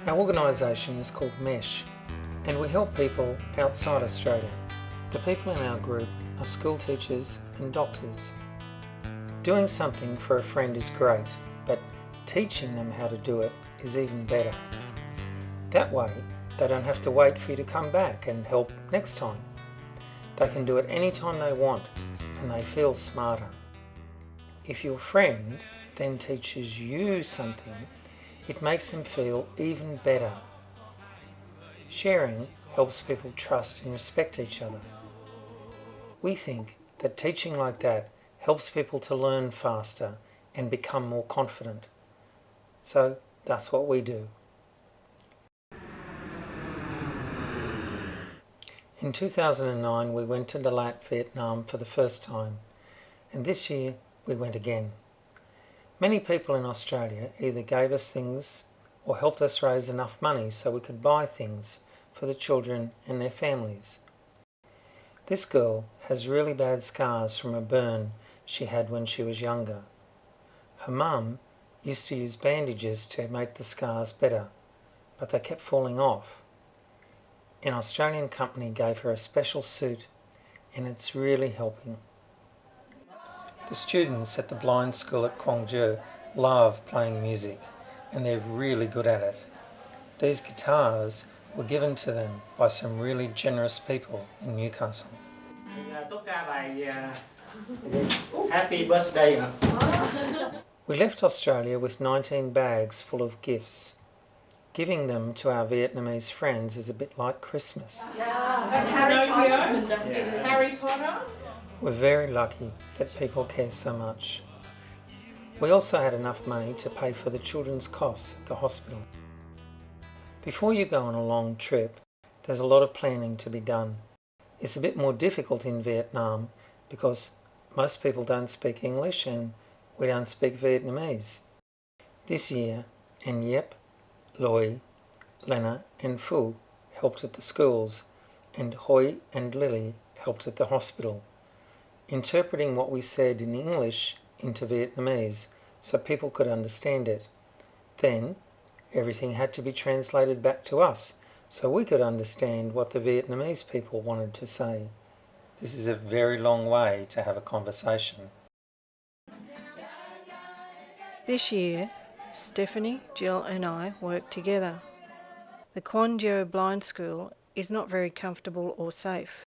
Our organisation is called MESCH, and we help people outside Australia. The people in our group are school teachers and doctors. Doing something for a friend is great, but teaching them how to do it is even better. That way, they don't have to wait for you to come back and help next time. They can do it anytime they want, and they feel smarter. If your friend then teaches you something, it makes them feel even better. Sharing helps people trust and respect each other. We think that teaching like that helps people to learn faster and become more confident. So that's what we do. In 2009 we went to DaLat, Vietnam for the first time, and this year we went again. Many people in Australia either gave us things or helped us raise enough money so we could buy things for the children and their families. This girl has really bad scars from a burn she had when she was younger. Her mum used to use bandages to make the scars better, but they kept falling off. An Australian company gave her a special suit, and it's really helping. The students at the blind school at Gwangju love playing music, and they're really good at it. These guitars were given to them by some really generous people in Newcastle. Happy birthday. We left Australia with 19 bags full of gifts. Giving them to our Vietnamese friends is a bit like Christmas. Harry Potter. We're very lucky that people care so much. We also had enough money to pay for the children's costs at the hospital. Before you go on a long trip, there's a lot of planning to be done. It's a bit more difficult in Vietnam because most people don't speak English and we don't speak Vietnamese. This year, Yep, Loi, Lena and Phu helped at the schools, and Hoi and Lily helped at the hospital, interpreting what we said in English into Vietnamese so people could understand it. Then everything had to be translated back to us so we could understand what the Vietnamese people wanted to say. This is a very long way to have a conversation. This year, Stephanie, Jill and I worked together. The Gwangju Blind School is not very comfortable or safe.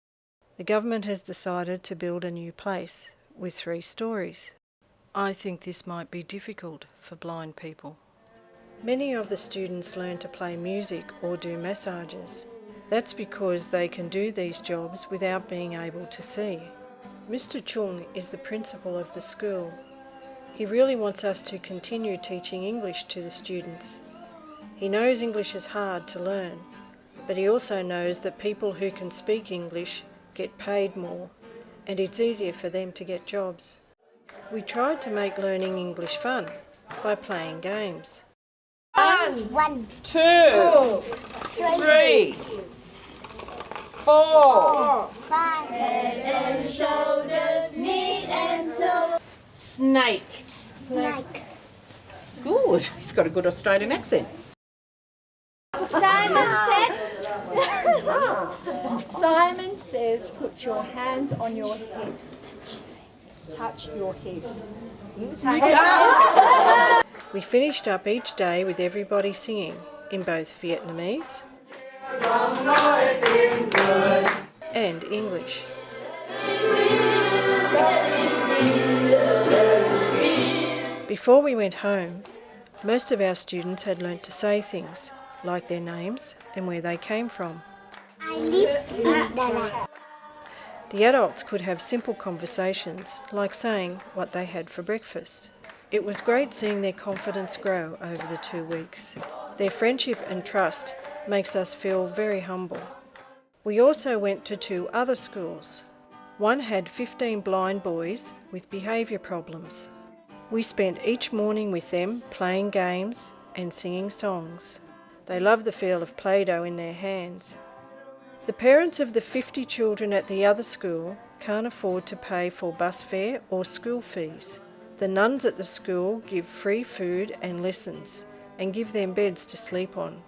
The government has decided to build a new place with 3 stories. I think this might be difficult for blind people. Many of the students learn to play music or do massages. That's because they can do these jobs without being able to see. Mr. Chung is the principal of the school. He really wants us to continue teaching English to the students. He knows English is hard to learn, but he also knows that people who can speak English get paid more, and it's easier for them to get jobs. We tried to make learning English fun by playing games. 1, 2, 3, 4, 5. Head and shoulders, knee and toe. snake. Snake. Good. He's got a good Australian accent. Simon says, put your hands on your head. Touch your head. We finished up each day with everybody singing in both Vietnamese and English. Before we went home, most of our students had learnt to say things like their names and where they came from. I live in DaLat. The adults could have simple conversations like saying what they had for breakfast. It was great seeing their confidence grow over the 2 weeks. Their friendship and trust makes us feel very humble. We also went to 2 other schools. One had 15 blind boys with behaviour problems. We spent each morning with them playing games and singing songs. They love the feel of Play-Doh in their hands. The parents of the 50 children at the other school can't afford to pay for bus fare or school fees. The nuns at the school give free food and lessons and give them beds to sleep on.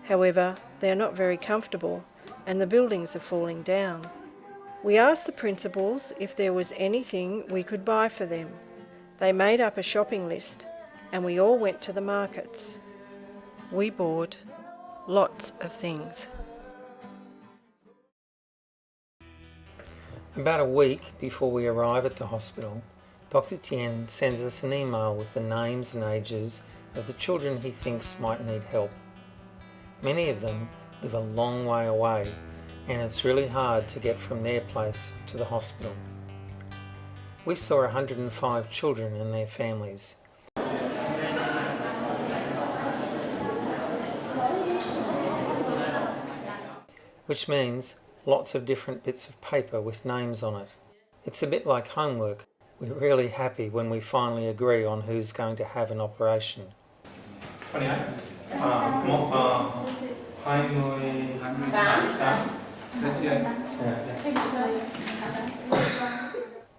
However, they are not very comfortable and the buildings are falling down. We asked the principals if there was anything we could buy for them. They made up a shopping list and we all went to the markets. We bought lots of things. About a week before we arrive at the hospital, Dr. Tien sends us an email with the names and ages of the children he thinks might need help. Many of them live a long way away and it's really hard to get from their place to the hospital. We saw 105 children and their families. Which means lots of different bits of paper with names on it. It's a bit like homework. We're really happy when we finally agree on who's going to have an operation. 28.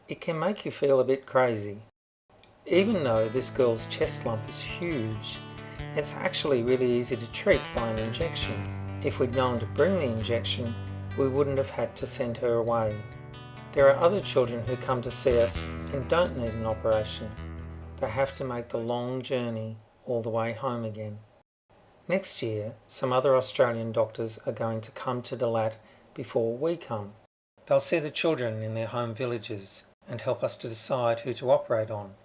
It can make you feel a bit crazy. Even though this girl's chest lump is huge, it's actually really easy to treat by an injection. If we'd known to bring the injection, we wouldn't have had to send her away. There are other children who come to see us and don't need an operation. They have to make the long journey all the way home again. Next year, some other Australian doctors are going to come to DaLat before we come. They'll see the children in their home villages and help us to decide who to operate on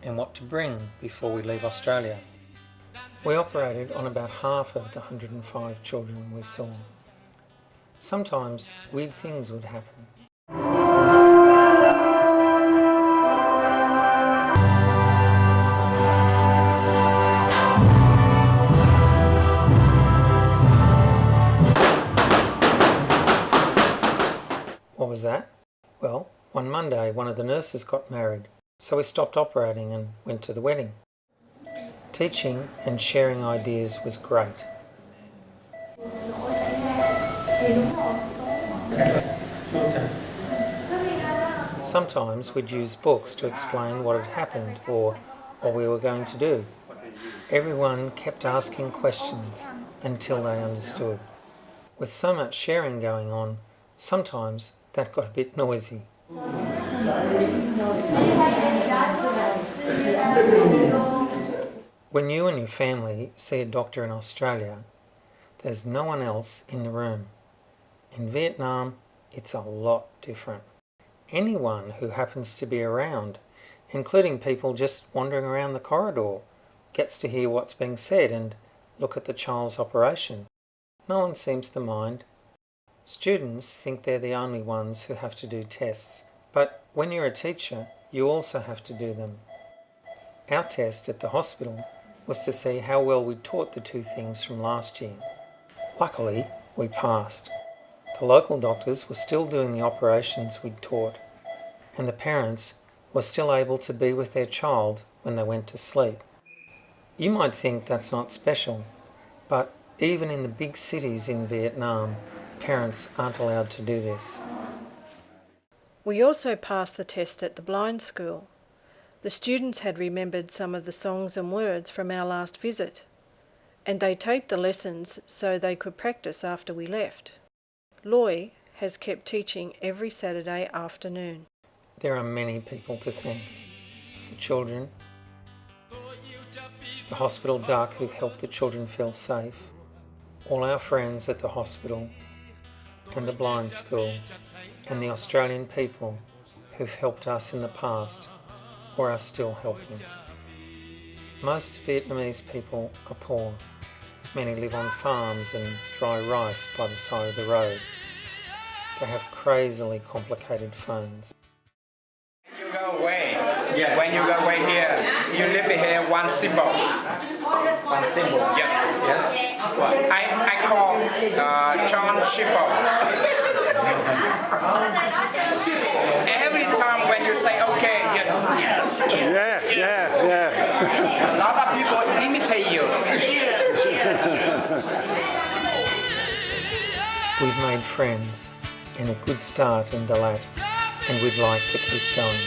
and what to bring before we leave Australia. We operated on about half of the 105 children we saw. Sometimes weird things would happen. What was that? Well, one Monday one of the nurses got married, so we stopped operating and went to the wedding. Teaching and sharing ideas was great. Sometimes we'd use books to explain what had happened or what we were going to do. Everyone kept asking questions until they understood. With so much sharing going on, sometimes that got a bit noisy. When you and your family see a doctor in Australia, there's no one else in the room. In Vietnam, it's a lot different. Anyone who happens to be around, including people just wandering around the corridor, gets to hear what's being said and look at the child's operation. No one seems to mind. Students think they're the only ones who have to do tests, but when you're a teacher, you also have to do them. Our test at the hospital was to see how well we'd taught the two things from last year. Luckily, we passed. The local doctors were still doing the operations we'd taught, and the parents were still able to be with their child when they went to sleep. You might think that's not special, but even in the big cities in Vietnam, parents aren't allowed to do this. We also passed the test at the blind school. The students had remembered some of the songs and words from our last visit, and they taped the lessons so they could practice after we left. Loy has kept teaching every Saturday afternoon. There are many people to thank. The children, the hospital doc who helped the children feel safe, all our friends at the hospital, and the blind school, and the Australian people who've helped us in the past or are still helping. Most Vietnamese people are poor. Many live on farms and dry rice by the side of the road. They have crazily complicated phones. When you go away, when you go away here, you leave here one symbol. One symbol. Yes. Yes. What? I call John Shippo. Every time when you say okay, yes. Yeah. A lot of people imitate you. We've made friends and a good start in DaLat, and we'd like to keep going.